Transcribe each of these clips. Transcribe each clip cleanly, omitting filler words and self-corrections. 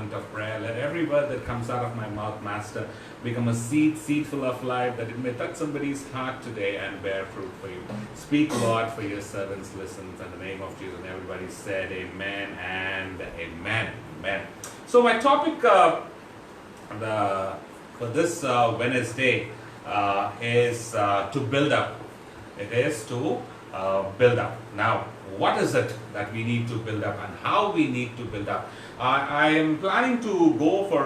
moment of prayer. Let every word that comes out of my mouth, Master, become a seed full of life, that it may touch somebody's heart today and bear fruit for you. Speak, Lord, for your servants listens. In the name of Jesus. And everybody said amen and amen. Amen. So my topic for this Wednesday is to build up. It is to build up. Now, what is it that we need to build up and how we need to build up? I am planning to go for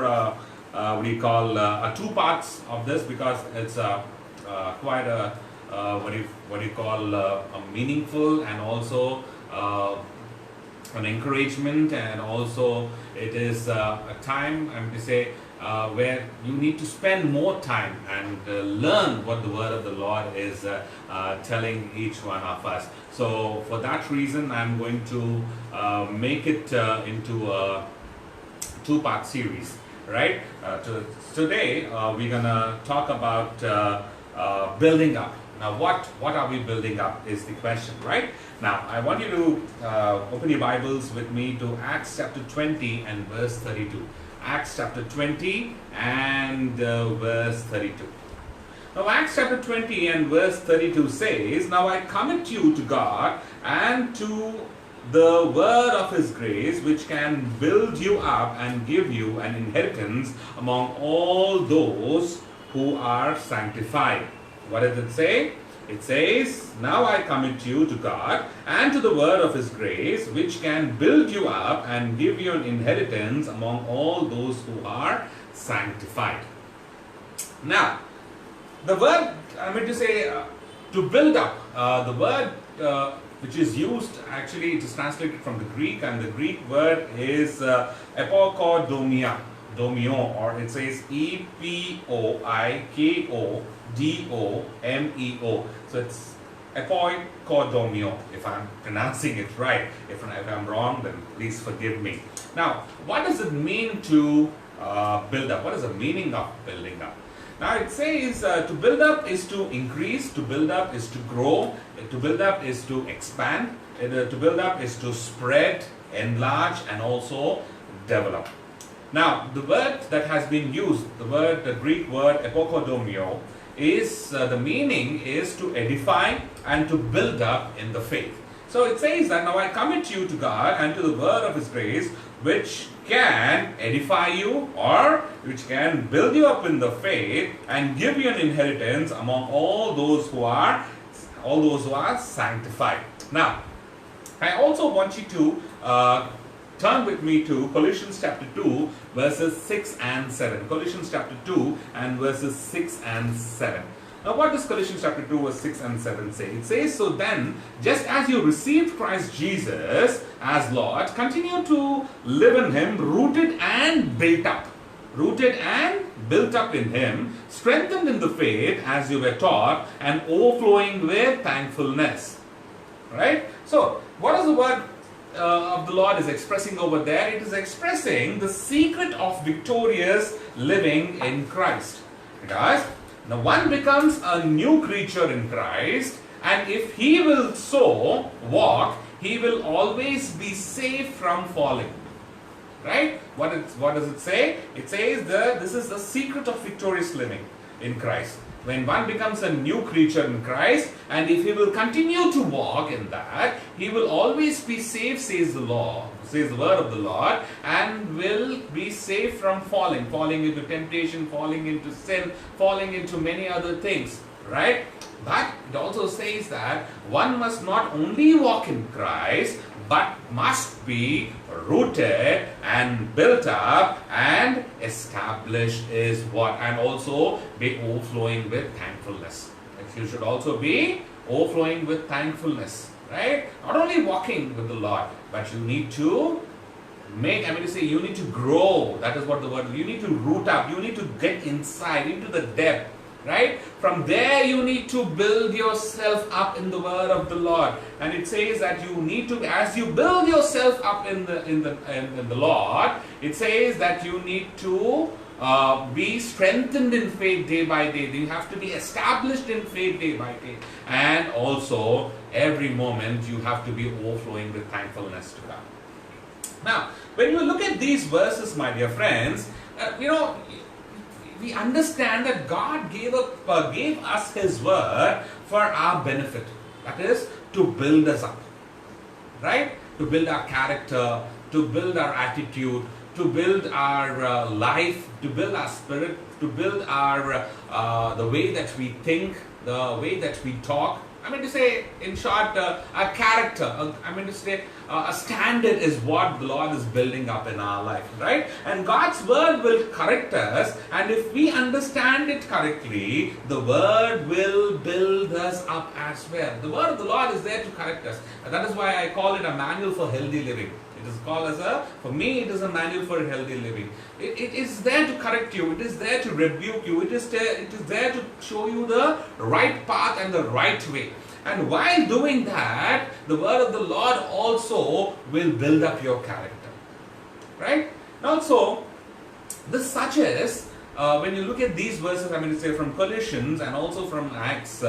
two parts of this, because it's quite a meaningful, and also an encouragement, and also it is a time, I'm to say, where you need to spend more time and learn what the word of the Lord is telling each one of us. So for that reason, I'm going to make it into a two-part series, right? Today we're gonna talk about building up. Now what are we building up is the question, right? Now I want you to open your Bibles with me to Acts chapter 20 and verse 32. Acts chapter 20 and verse 32. Now Acts chapter 20 and verse 32 says, "Now I commit you to God and to the word of His grace, which can build you up and give you an inheritance among all those who are sanctified." What does it say? It says, "Now I commit you to God and to the word of His grace, which can build you up and give you an inheritance among all those who are sanctified." Now, the word, I mean to say, to build up, the word which is used, actually it is translated from the Greek, and the Greek word is epoikodomia, or it says epoikodomeo. So it's epoikodomio, if I'm pronouncing it right. If I'm wrong, then please forgive me. Now, what does it mean to build up? What is the meaning of building up? Now it says to build up is to increase, to build up is to grow, to build up is to expand, to build up is to spread, enlarge, and also develop. Now the word that has been used, the Greek word epoikodomio, is the meaning is to edify and to build up in the faith. So it says that, "Now I commit you to God and to the word of His grace, which can edify you, or which can build you up in the faith and give you an inheritance among all those who are sanctified." Now, I also want you to turn with me to Colossians chapter 2 verses 6 and 7. Colossians chapter 2 and verses 6 and 7. Now what does Colossians chapter 2 verse 6 and 7 say? It says, "So then, just as you received Christ Jesus as Lord, continue to live in Him, rooted and built up." Rooted and built up in Him, strengthened in the faith as you were taught, and overflowing with thankfulness. Right? So, what is the word of the Lord is expressing over there? It is expressing the secret of victorious living in Christ. Because now one becomes a new creature in Christ, and if he will so walk, he will always be safe from falling. Right? What does it say? It says that this is the secret of victorious living in Christ. When one becomes a new creature in Christ, and if he will continue to walk in that, he will always be safe, says the law, says the word of the Lord, and will be safe from falling into temptation, falling into sin, falling into many other things, right? But it also says that one must not only walk in Christ, but must be rooted and built up and established is what, and also be overflowing with thankfulness. You should also be overflowing with thankfulness, right? Not only walking with the Lord, but you need to you need to grow. That is what the word, you need to root up, you need to get inside into the depth. Right? From there you need to build yourself up in the word of the Lord. And it says that you need to, as you build yourself up in the Lord, it says that you need to be strengthened in faith day by day. You have to be established in faith day by day. And also every moment you have to be overflowing with thankfulness to God. Now, When you look at these verses, my dear friends, we understand that God gave us His word for our benefit. That is, to build us up, right? To build our character, to build our attitude, to build our life, to build our spirit, to build our the way that we think, the way that we talk. I mean to say, in short, a character, a standard is what the Lord is building up in our life, right? And God's word will correct us, and if we understand it correctly, the word will build us up as well. The word of the Lord is there to correct us. And that is why I call it a manual for healthy living. It is called for me, it is a manual for healthy living. It is there to correct you. It is there to rebuke you. It is there to show you the right path and the right way. And while doing that, the word of the Lord also will build up your character. Right? And also, this suggests, when you look at these verses, from Colossians and also from Acts,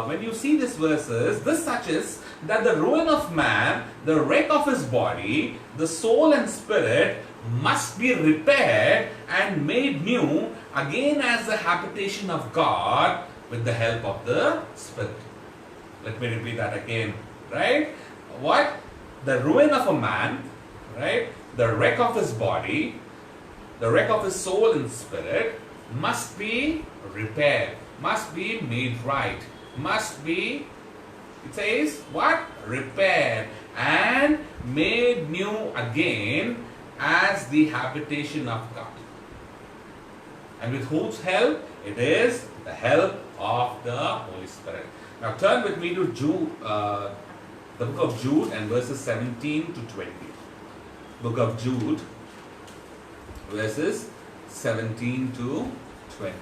when you see these verses, this suggests that the ruin of man, the wreck of his body, the soul and spirit must be repaired and made new again as the habitation of God with the help of the Spirit. Let me repeat that again, right? What? The ruin of a man, right? The wreck of his body, the wreck of his soul and spirit must be repaired, must be made right, must be, it says, what? Repaired and made new again as the habitation of God. And with whose help? It is the help of the Holy Spirit. Now turn with me to Jude, the book of Jude and verses 17 to 20. Book of Jude, verses 17 to 20.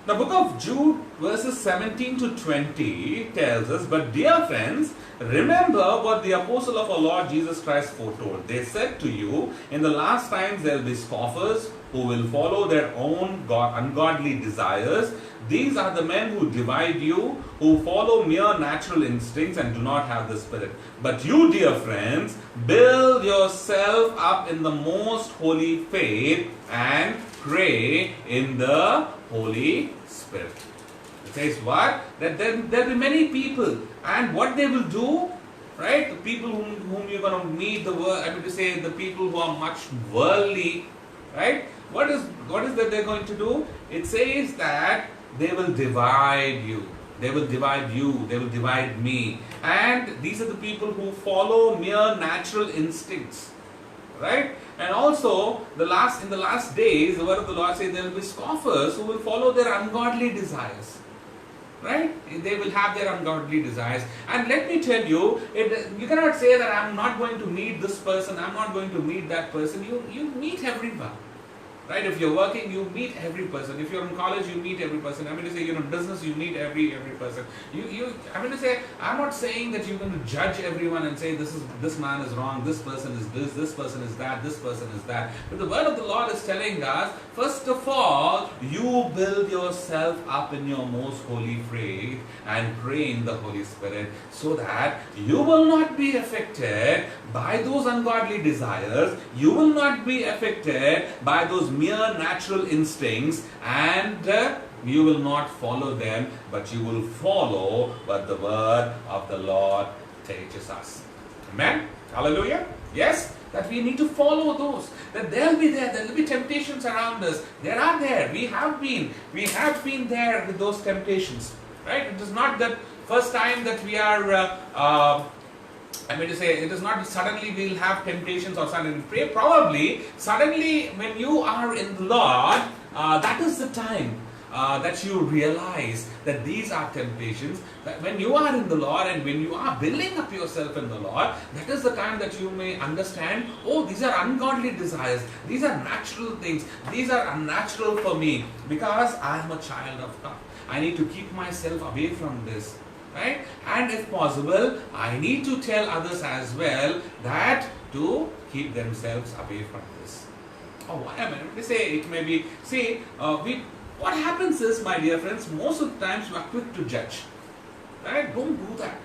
The book of Jude, verses 17 to 20 tells us, "But dear friends, remember what the apostle of our Lord Jesus Christ foretold. They said to you, in the last times there will be scoffers who will follow their own ungodly desires. These are the men who divide you, who follow mere natural instincts and do not have the Spirit. But you, dear friends, build yourself up in the most holy faith and pray in the Holy Spirit." It says what? That there will be many people, and what they will do, right? The people whom you're going to meet, the people who are much worldly, right? What is that they're going to do? It says that they will divide you. They will divide you. They will divide me. And these are the people who follow mere natural instincts, right? And also, in the last days, the word of the Lord says there will be scoffers who will follow their ungodly desires. Right? They will have their ungodly desires. And let me tell you, you cannot say that I'm not going to meet this person, I'm not going to meet that person. You meet everyone. Right? If you're working, you meet every person. If you're in college, you meet every person. Business, you meet every person. I'm not saying that you're going to judge everyone and say this man is wrong, this person is this person is that, this person is that. But the word of the Lord is telling us, first of all, you build yourself up in your most holy faith and pray in the Holy Spirit so that you will not be affected by those ungodly desires. You will not be affected by those mere natural instincts, and you will not follow them, but you will follow what the word of the Lord teaches us. Amen? Hallelujah? Yes? That we need to follow those. That they'll be there. There will be temptations around us. There are there. We have been there with those temptations. Right? It is not that first time that we are it is not suddenly we'll have temptations or suddenly pray. Probably, suddenly when you are in the Lord, that is the time that you realize that these are temptations. That when you are in the Lord and when you are building up yourself in the Lord, that is the time that you may understand, oh, these are ungodly desires. These are natural things. These are unnatural for me because I am a child of God. I need to keep myself away from this. Right? And if possible, I need to tell others as well that to keep themselves away from this. Oh, why am I? They say it may be. See, what happens is, my dear friends, most of the times we are quick to judge. Right? Don't do that.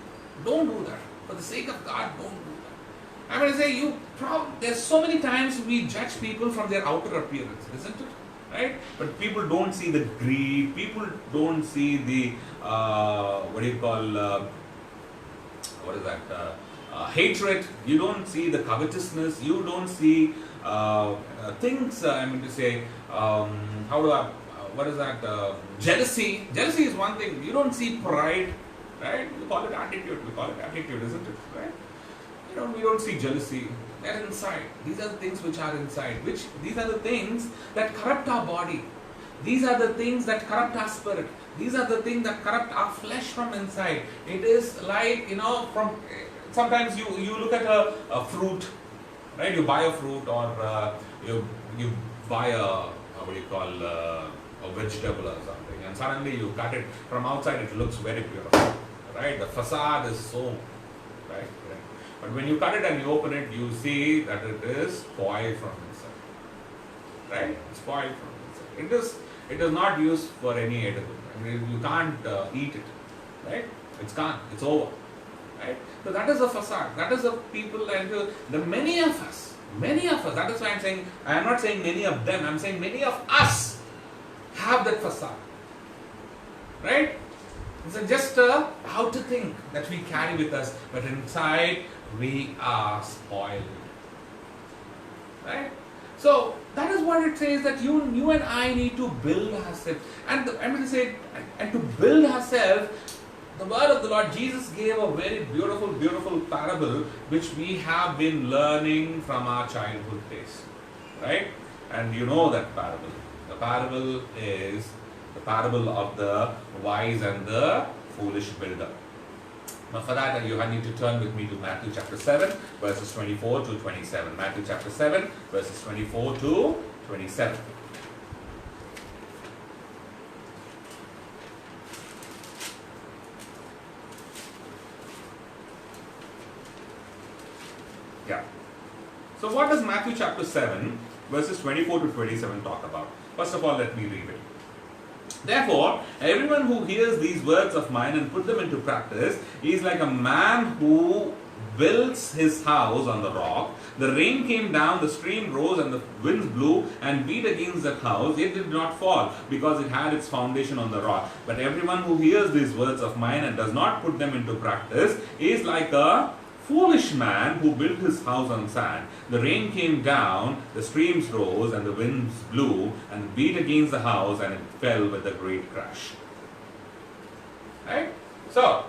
Don't do that. For the sake of God, don't do that. I mean, I say there's so many times we judge people from their outer appearance, isn't it? Right? But people don't see the greed. People don't see the hatred. You don't see the covetousness. You don't see things. Jealousy. Jealousy is one thing. You don't see pride, right? We call it attitude. Isn't it? Right? We don't see jealousy. They're inside. These are the things which are inside. These are the things that corrupt our body. These are the things that corrupt our spirit. These are the things that corrupt our flesh from inside. It is like, sometimes you look at a fruit, right? You buy a fruit, or you buy a vegetable or something, and suddenly you cut it from outside. It looks very beautiful, right? The facade is so right. But when you cut it and you open it, you see that it is spoiled from inside. Right? It's spoiled from inside. It is not used for any edible. I mean, you can't eat it. Right? It's gone. It's over. Right? So that is the facade. That is the people, and the many of us. That is why I'm saying, I am not saying many of them, I'm saying many of us have that facade. Right? It's just how to think that we carry with us, but inside we are spoiled. Right? So that is what it says, that you and I need to build ourselves. And to build ourselves, the word of the Lord Jesus gave a very beautiful parable which we have been learning from our childhood days. Right? And you know that parable. The parable is the parable of the wise and the foolish builder. Now for that, you need to turn with me to Matthew chapter 7, verses 24 to 27. Matthew chapter 7, verses 24 to 27. Yeah. So what does Matthew chapter 7, verses 24 to 27 talk about? First of all, let me read it. Therefore, everyone who hears these words of mine and put them into practice is like a man who builds his house on the rock. The rain came down, the stream rose, and the winds blew and beat against that house. It did not fall, because it had its foundation on the rock. But everyone who hears these words of mine and does not put them into practice is like a foolish man who built his house on sand. The rain came down, the streams rose, and the winds blew and beat against the house, and it fell with a great crash. Right? So,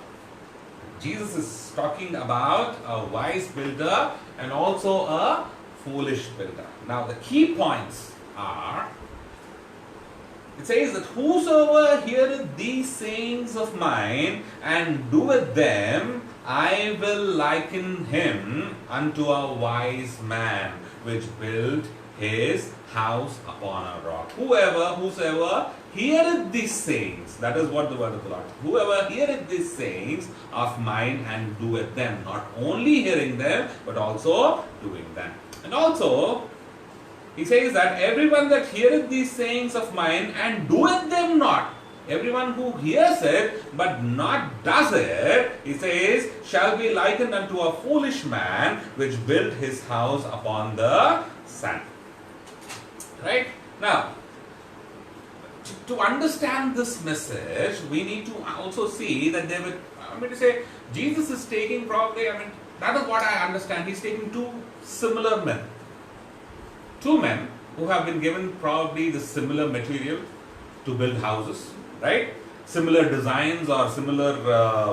Jesus is talking about a wise builder and also a foolish builder. Now, the key points are, it says that whosoever heareth these sayings of mine and doeth them, I will liken him unto a wise man which built his house upon a rock. Whosoever heareth these sayings, that is what the word of the Lord. Whoever heareth these sayings of mine and doeth them, not only hearing them, but also doing them. And also, he says that everyone that heareth these sayings of mine and doeth them not, everyone who hears it but not does it, he says, shall be likened unto a foolish man which built his house upon the sand. Right? Now, to understand this message, we need to also see that Jesus is taking that is what I understand. He's taking two similar men. Two men who have been given probably the similar material to build houses. Right? Similar designs or similar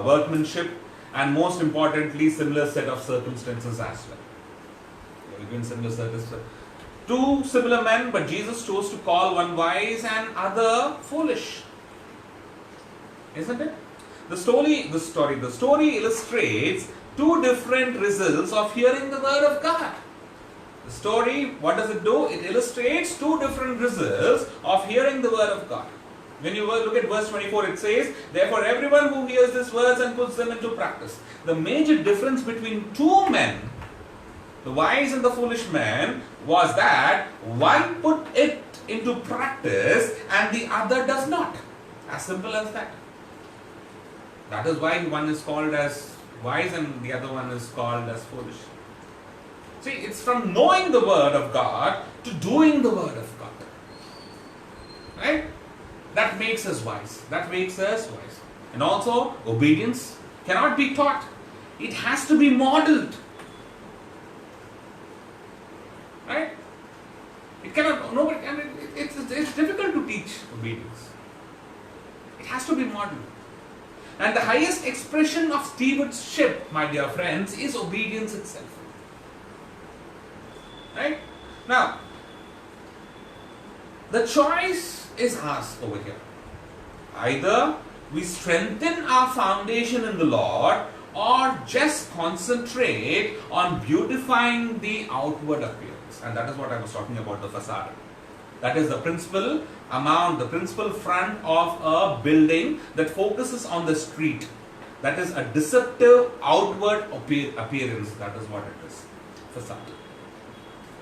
workmanship, and most importantly, similar set of circumstances as well. Two similar men, but Jesus chose to call one wise and other foolish. Isn't it? The story illustrates two different results of hearing the word of God. The story, what does it do? It illustrates two different results of hearing the word of God. When you look at verse 24, it says, therefore everyone who hears these words and puts them into practice. The major difference between two men, the wise and the foolish man, was that one put it into practice and the other does not. As simple as that. That is why one is called as wise and the other one is called as foolish. See, it's from knowing the word of God to doing the word of God. Right? That makes us wise. That makes us wise. And also, obedience cannot be taught. It has to be modeled. Right? It cannot, nobody, I mean, it's difficult to teach obedience. It has to be modeled. And the highest expression of stewardship, my dear friends, is obedience itself. Right? Now, the choice is ours over here. Either we strengthen our foundation in the Lord or just concentrate on beautifying the outward appearance. And that is what I was talking about, the facade. That is the principal amount, the principal front of a building that focuses on the street. That is a deceptive outward appearance. That is what it is. Facade.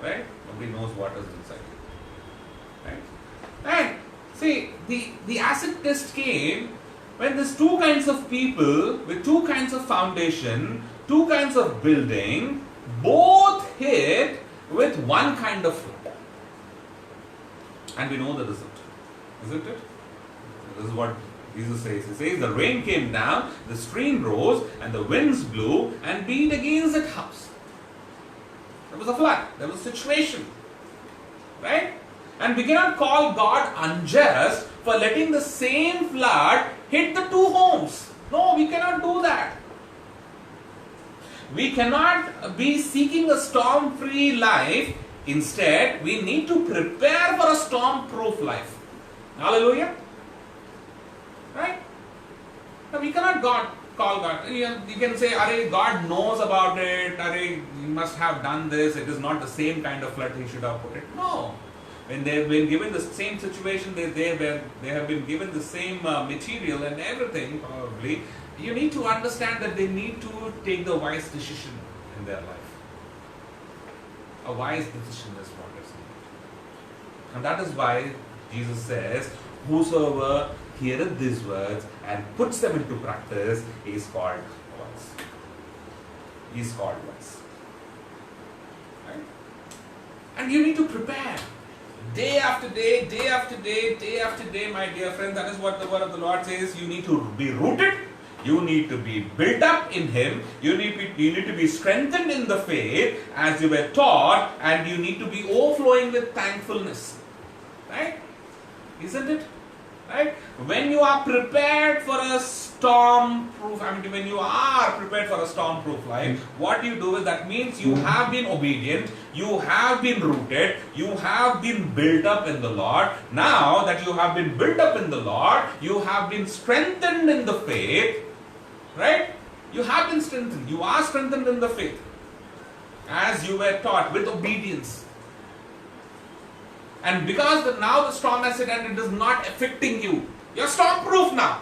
Right? Nobody knows what is inside. Right? And see, the acid test came when there's two kinds of people with two kinds of foundation, two kinds of building, both hit with one kind of flood. And we know the result. Isn't it? This is what Jesus says. He says the rain came down, the stream rose, and the winds blew and beat against that house. There was a flood. There was a situation. Right? And we cannot call God unjust for letting the same flood hit the two homes. No, we cannot do that. We cannot be seeking a storm-free life. Instead, we need to prepare for a storm-proof life. Hallelujah. Right? Now, we cannot call God. You can say, Arey, God knows about it. Arey, you must have done this. It is not the same kind of flood he should have put it. No. When they have been given the same situation, they have been given the same material and everything, probably, you need to understand that they need to take the wise decision in their life. A wise decision is what is needed. And that is why Jesus says, whosoever heareth these words and puts them into practice is called wise. He is called wise. Right? And you need to prepare. Day after day, day after day, day after day, my dear friend, that is what the word of the Lord says. You need to be rooted. You need to be built up in Him. You need to be strengthened in the faith as you were taught, and you need to be overflowing with thankfulness. Right? Isn't it? Right? When you are prepared for a storm-proof, when you are prepared for a storm-proof life, what you do is that means you have been obedient, you have been rooted, you have been built up in the Lord. Now that you have been built up in the Lord, you have been strengthened in the faith. Right? You have been strengthened. You are strengthened in the faith as you were taught with obedience. And because now the storm has hit and it is not affecting you, you're storm-proof now.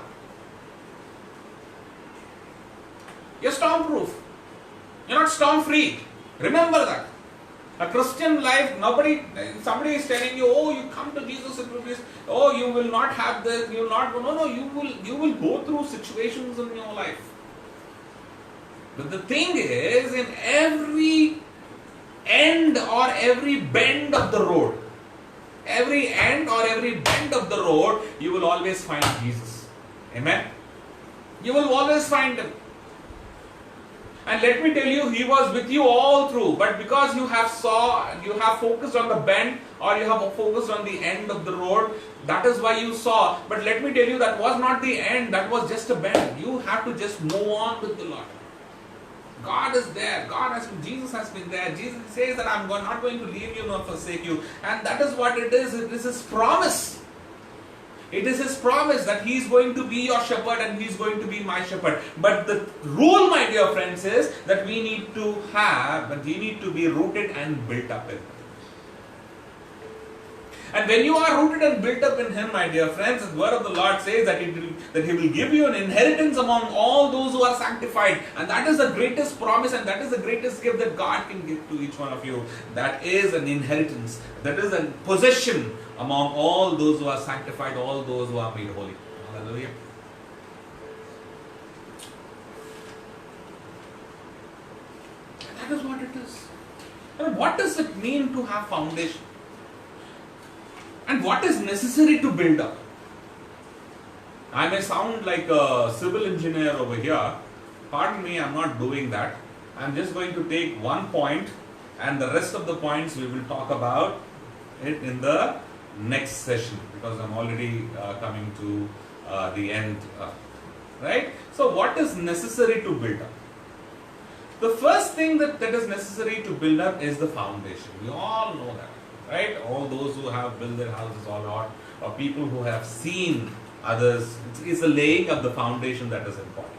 You're storm-proof. You're not storm-free. Remember that. A Christian life, somebody is telling you, oh, you come to Jesus, oh, you will not have this, you will not go. No, you will go through situations in your life. But the thing is, in every end or every bend of the road, you will always find Jesus. Amen? You will always find Him. And let me tell you, He was with you all through. But because you have focused on the bend or you have focused on the end of the road, that is why you saw. But let me tell you, that was not the end. That was just a bend. You have to just move on with the Lord. God is there. Jesus has been there. Jesus says that I'm not going to leave you nor forsake you. And that is what it is. It is His promise. It is His promise that He is going to be your shepherd and He is going to be my shepherd. But the rule, my dear friends, is that we need to be rooted and built up in Him. And when you are rooted and built up in Him, my dear friends, the word of the Lord says that He will give you an inheritance among all those who are sanctified. And that is the greatest promise and that is the greatest gift that God can give to each one of you. That is an inheritance. That is a possession among all those who are sanctified, all those who are made holy. Hallelujah. That is what it is. And what does it mean to have foundation? And what is necessary to build up? I may sound like a civil engineer over here. Pardon me, I'm not doing that. I'm just going to take one point, and the rest of the points we will talk about it in the next session, because I'm already coming to the end. Right? So what is necessary to build up? The first thing that is necessary to build up is the foundation. We all know that. Right? All those who have built their houses or people who have seen others, it's the laying of the foundation that is important.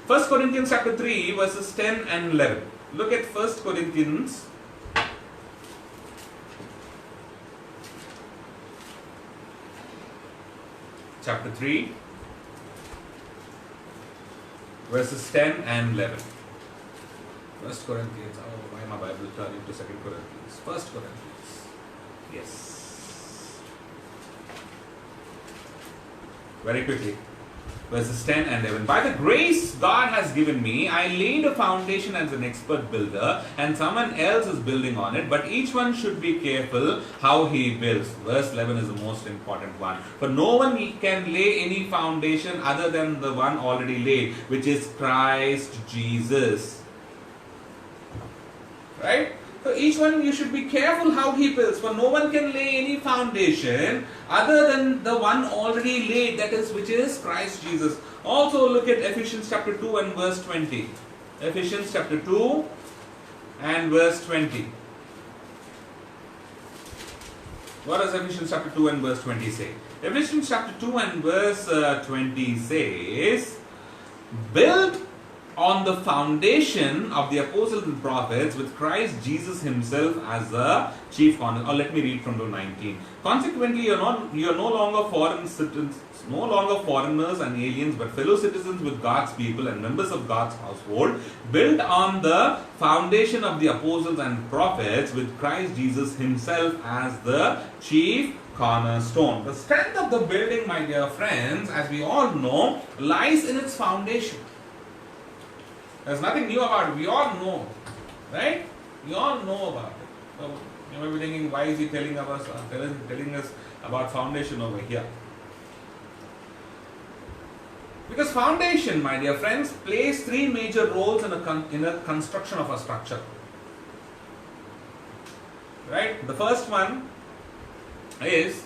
1 Corinthians chapter 3 verses 10 and 11. Look at 1 Corinthians chapter 3 verses 10 and 11. 1 Corinthians, why my Bible turning to 2 Corinthians? 1 Corinthians, yes. Very quickly. Verses 10 and 11. By the grace God has given me, I laid a foundation as an expert builder, and someone else is building on it, but each one should be careful how he builds. Verse 11 is the most important one. For no one can lay any foundation other than the one already laid, which is Christ Jesus. Right? So each one, you should be careful how he builds, for no one can lay any foundation other than the one already laid, that is, which is Christ Jesus. Also look at Ephesians chapter 2 and verse 20. Ephesians chapter 2 and verse 20. What does Ephesians chapter 2 and verse 20 say? Ephesians chapter 2 and verse 20 says, build on the foundation of the apostles and prophets, with Christ Jesus himself as the chief cornerstone. Or let me read from verse 19. Consequently, you are no longer foreigners and aliens, but fellow citizens with God's people and members of God's household, built on the foundation of the apostles and prophets, with Christ Jesus himself as the chief cornerstone. The strength of the building, my dear friends, as we all know, lies in its foundation. There's nothing new about it. We all know, right? We all know about it. So you may be thinking, why is he telling us about foundation over here? Because foundation, my dear friends, plays three major roles in a construction of a structure. Right? The first one is,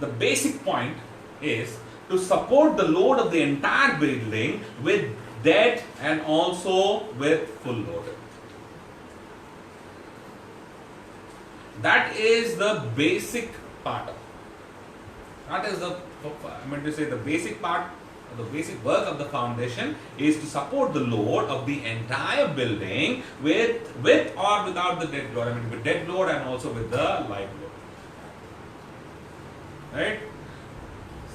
the basic point is to support the load of the entire building with dead and also with full load. That is the basic part. That is the basic part, the basic work of the foundation is to support the load of the entire building with or without the dead load. With dead load and also with the live load. Right?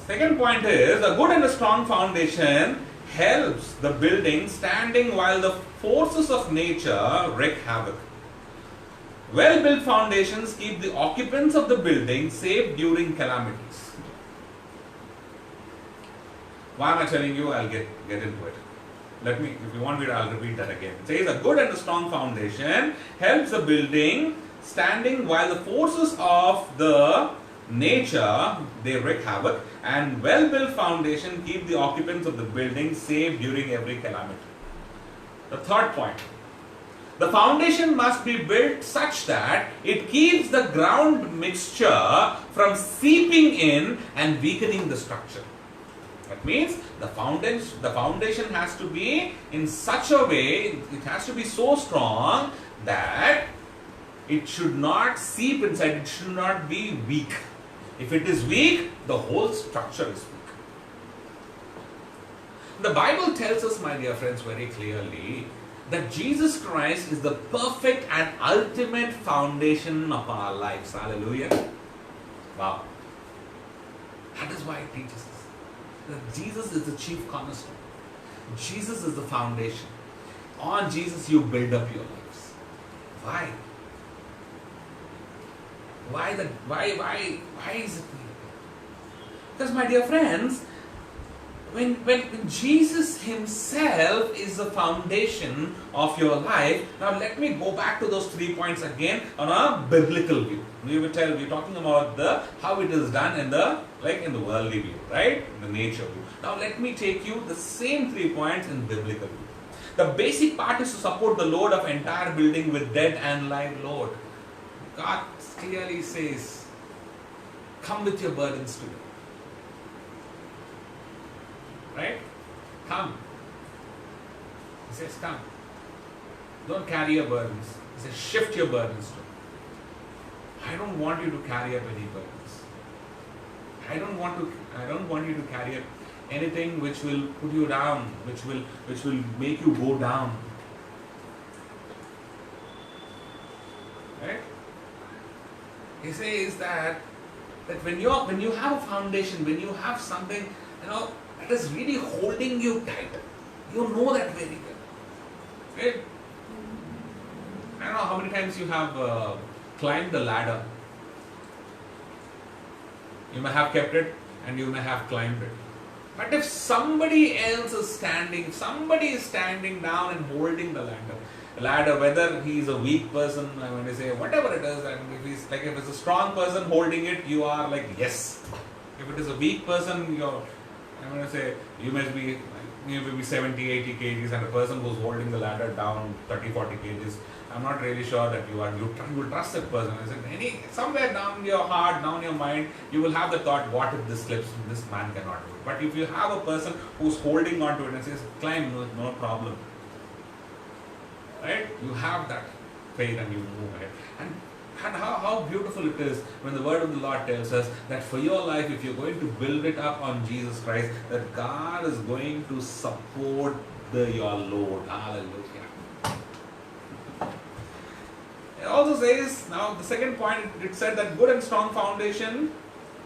Second point is, a good and a strong foundation helps the building standing while the forces of nature wreak havoc. Well-built foundations keep the occupants of the building safe during calamities. Why am I telling you? I'll get into it. If you want me, I'll repeat that again. It says, a good and a strong foundation helps the building standing while the forces of the nature, they wreak havoc, and well-built foundation keep the occupants of the building safe during every calamity. The third point, the foundation must be built such that it keeps the ground mixture from seeping in and weakening the structure. That means the foundation has to be in such a way, it has to be so strong that it should not seep inside, it should not be weak. If it is weak, the whole structure is weak. The Bible tells us, my dear friends, very clearly that Jesus Christ is the perfect and ultimate foundation of our lives. Hallelujah. Wow. That is why it teaches us that Jesus is the chief cornerstone. Jesus is the foundation. On Jesus you build up your lives. Why? Why is it needed? Because, my dear friends, When Jesus himself is the foundation of your life, now let me go back to those 3 points again on a biblical view. We're talking about the how it is done in the worldly view, right? The nature view. Now let me take you the same 3 points in biblical view. The basic part is to support the load of entire building with dead and live load. God clearly says, come with your burdens to me. Right? Come. He says, come. Don't carry your burdens. He says, shift your burdens to me. I don't want you to carry up any burdens. I don't want you to carry up anything which will put you down, which will make you go down. Right? He says that when you have a foundation, when you have something, that is really holding you tight. You know that very well. Right? I don't know how many times you have climbed the ladder. You may have kept it and you may have climbed it. But if somebody else is standing, if somebody is standing down and holding the ladder, whether he is a weak person, I'm going to say whatever it is, and if it's a strong person holding it, you are like yes. If it is a weak person, I'm going to say you must be 70, 80 kgs, and the person who's holding the ladder down 30, 40 kgs, I'm not really sure that you will trust that person. Somewhere down your heart, down your mind, you will have the thought, what if this slips? This man cannot do it. But if you have a person who's holding on to it and says, climb, no problem. Right? You have that faith and you move ahead. And how beautiful it is when the word of the Lord tells us that for your life, if you're going to build it up on Jesus Christ, that God is going to support your load. Hallelujah. It also says, now the second point, it said that good and strong foundation,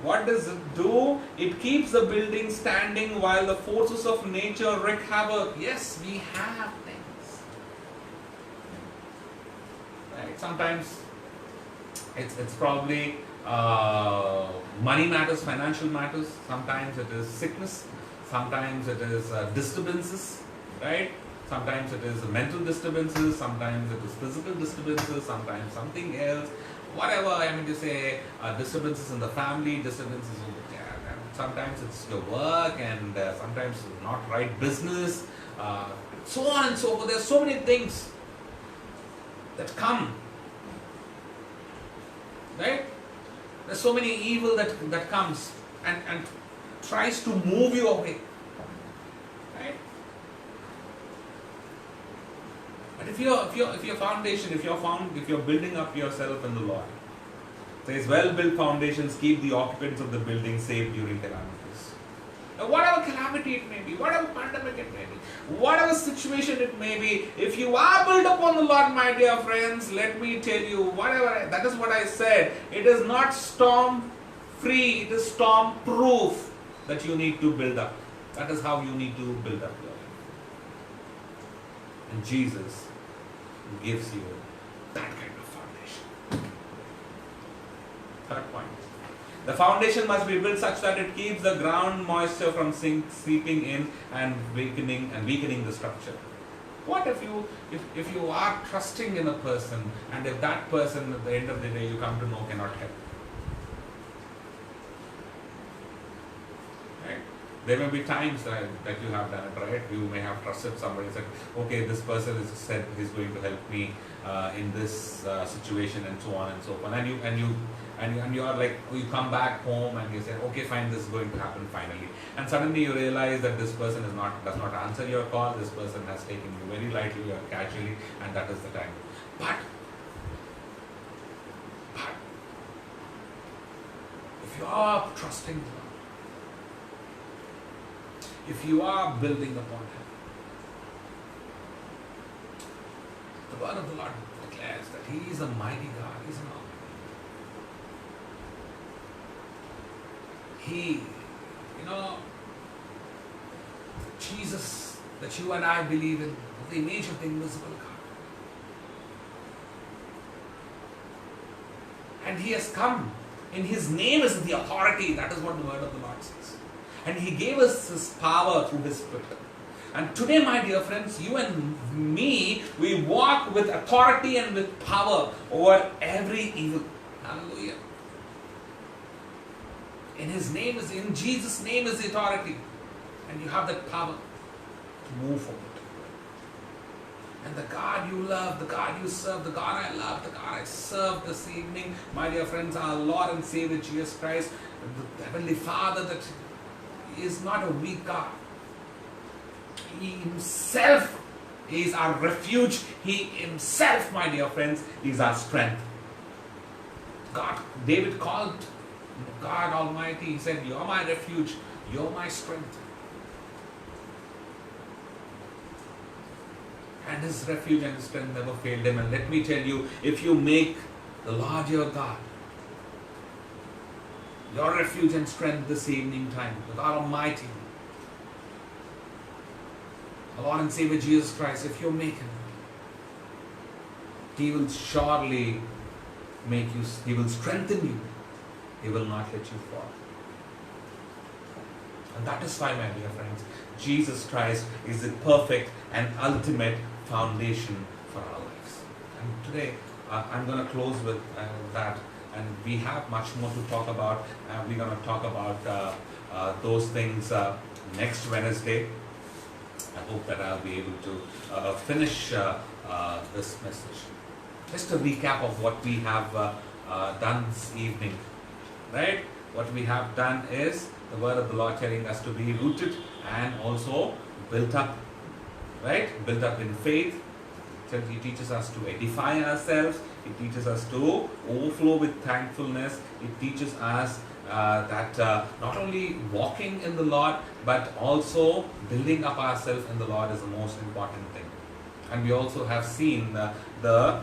what does it do? It keeps the building standing while the forces of nature wreak havoc. Yes, we have things. Right? Sometimes it's probably money matters, financial matters. Sometimes it is sickness. Sometimes it is disturbances, right? Sometimes it is mental disturbances. Sometimes it is physical disturbances. Sometimes something else. Whatever, disturbances in the family, disturbances sometimes it's your work, and sometimes not right business, so on and so forth. There are so many things that come. Right? There's so many evil that comes and tries to move you away. Right? But if your foundation, if you're building up yourself in the Lord, it says, well-built foundations keep the occupants of the building safe during calamities. Now, whatever calamity it may be, whatever pandemic it may be, whatever situation it may be, if you are built upon the Lord, my dear friends, let me tell you, that is what I said. It is not storm-free, it is storm-proof that you need to build up. That is how you need to build up your life. And Jesus gives you that kind of foundation. Third point. The foundation must be built such that it keeps the ground moisture from seeping in and weakening the structure. What if you are trusting in a person, and if that person at the end of the day you come to know cannot help? Right? There may be times that you have done it, right? You may have trusted somebody, said, okay, this person has said he's going to help me in this situation, and so on and so forth. And you are like, you come back home and you say, okay, fine, this is going to happen finally. And suddenly you realize that this person does not answer your call. This person has taken you very lightly or casually, and that is the time. But if you are trusting God, if you are building upon Him, the word of the Lord declares that He is a mighty God. He is an Almighty. Jesus that you and I believe in, the image of the invisible God. And He has come. In His name is the authority. That is what the word of the Lord says. And He gave us His power through His Spirit. And today, my dear friends, you and me, we walk with authority and with power over every evil. Hallelujah. In Jesus' name is the authority. And you have that power to move forward. And the God you love, the God you serve, the God I love, the God I serve this evening, my dear friends, our Lord and Savior Jesus Christ, the Heavenly Father, that He is not a weak God. He Himself is our refuge. He Himself, my dear friends, is our strength. God, David called God Almighty. He said, "You're my refuge. You're my strength." And His refuge and His strength never failed Him. And let me tell you, if you make the Lord your God, your refuge and strength this evening time, the God Almighty, our Lord and Savior Jesus Christ, if you make Him, He will surely make you, He will strengthen you. He will not let you fall. And that is why, my dear friends, Jesus Christ is the perfect and ultimate foundation for our lives. And today, I'm going to close with that. And we have much more to talk about. We're going to talk about those things next Wednesday. I hope that I'll be able to finish this message. Just a recap of what we have done this evening. Right? What we have done is the word of the Lord telling us to be rooted and also built up. Right? Built up in faith. He teaches us to edify ourselves. He teaches us to overflow with thankfulness. It teaches us that not only walking in the Lord, but also building up ourselves in the Lord is the most important thing. And we also have seen the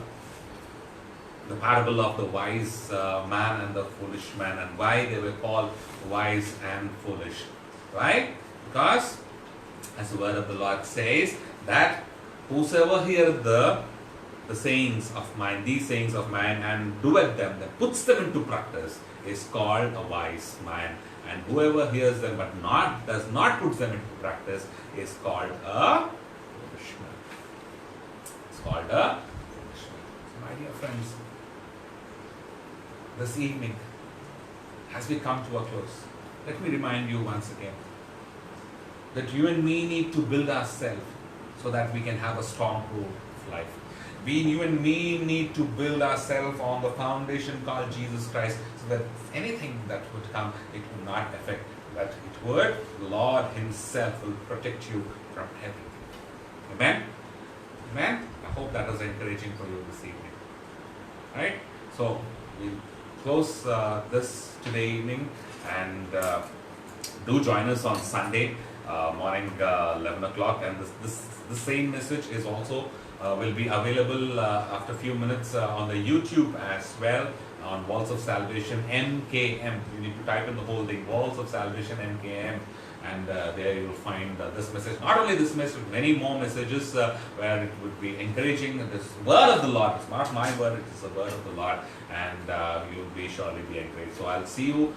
parable of the wise man and the foolish man, and why they were called wise and foolish. Right? Because, as the word of the Lord says, that whosoever heareth the sayings of mine, these sayings of mine, and doeth them, that puts them into practice, is called a wise man. And whoever hears them but does not put them into practice is called a foolish man. It's called a foolish man. My dear friends, this evening, as we come to a close, let me remind you once again that you and me need to build ourselves so that we can have a strong root of life. You and me need to build ourselves on the foundation called Jesus Christ, so that anything that would come, it will not affect. That it would, the Lord Himself will protect you from everything. Amen? Amen? I hope that was encouraging for you this evening. Right? So, we'll close this today evening, and do join us on Sunday morning 11 o'clock, and the same message is also will be available after a few minutes on the YouTube as well, on Walls of Salvation MKM. You need to type in the whole thing, Walls of Salvation MKM, and there you will find this message. Not only this message, many more messages where it would be encouraging. This word of the Lord, it's not my word, it is the word of the Lord, and you will surely be encouraged. So I'll see you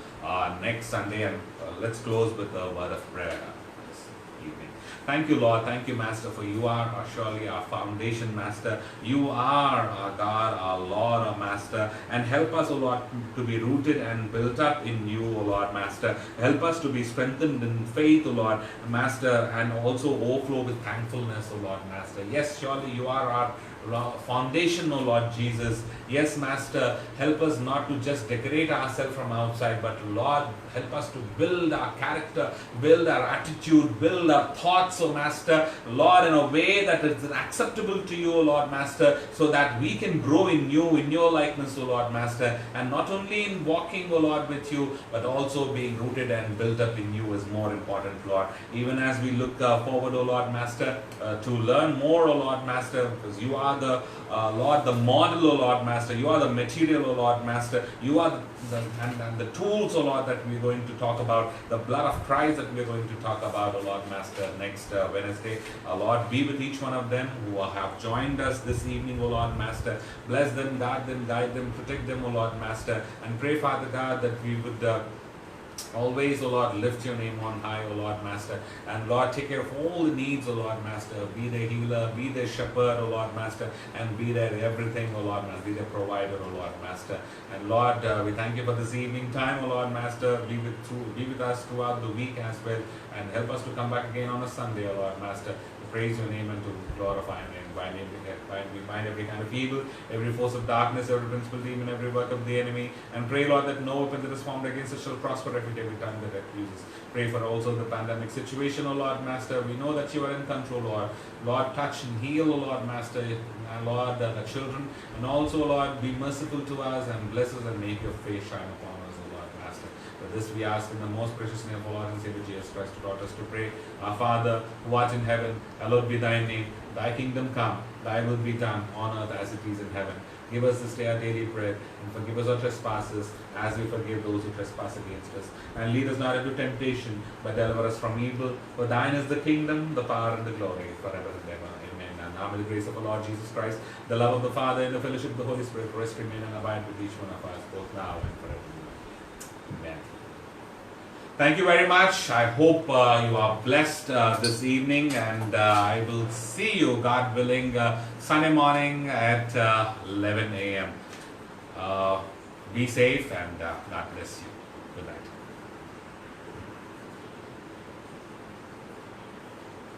next Sunday, and let's close with the word of prayer this evening. Thank you, Lord. Thank you, Master, for you are surely our foundation, Master. You are our God, our Lord, our Master. And help us, O Lord, to be rooted and built up in you, O Lord, Master. Help us to be strengthened in faith, O Lord, Master, and also overflow with thankfulness, O Lord, Master. Yes, surely you are our foundation, O Lord Jesus. Yes, Master, help us not to just decorate ourselves from outside, but Lord, help us to build our character, build our attitude, build our thoughts, O Master, Lord, in a way that is acceptable to you, O Lord, Master, so that we can grow in you, in your likeness, O Lord, Master, and not only in walking, O Lord, with you, but also being rooted and built up in you is more important, Lord. Even as we look forward, O Lord, Master, to learn more, O Lord, Master, because you are the Lord, the model, O Lord, Master. You are the material, O Lord, Master. You are the tools, O Lord, that we're going to talk about. The blood of Christ that we're going to talk about, O Lord, Master, next Wednesday. Lord, be with each one of them who have joined us this evening, O Lord, Master. Bless them, guard them, guide them, protect them, O Lord, Master. And pray, Father God, that we would Always, O Lord, lift your name on high, O Lord, Master. And Lord, take care of all the needs, O Lord, Master. Be their healer, be their shepherd, O Lord, Master. And be their everything, O Lord, Master. Be their provider, O Lord, Master. And Lord, we thank you for this evening time, O Lord, Master. Be with us throughout the week as well. And help us to come back again on a Sunday, O Lord, Master. To praise your name and to glorify your name. We bind every kind of evil, every force of darkness, every principal demon, every work of the enemy, and pray, Lord, that no weapon that is formed against us shall prosper every time that accuses. Pray for also the pandemic situation, O Lord, Master. We know that you are in control, Lord. Lord, touch and heal, O Lord, Master, and Lord, the children, and also, Lord, be merciful to us and bless us and make your face shine upon us, O Lord, Master. For this we ask in the most precious name of our Lord and Savior Jesus Christ, who taught us to pray. Our Father, who art in heaven, hallowed be thy name. Thy kingdom come, thy will be done on earth as it is in heaven. Give us this day our daily bread, and forgive us our trespasses, as we forgive those who trespass against us. And lead us not into temptation, but deliver us from evil. For thine is the kingdom, the power, and the glory, forever and ever. Amen. And now may the grace of our Lord Jesus Christ, the love of the Father, and the fellowship of the Holy Spirit rest, remain, and abide with each one of us, both now and forever. Amen. Thank you very much. I hope you are blessed this evening, and I will see you, God willing, Sunday morning at 11 a.m. Be safe, and God bless you. Good night.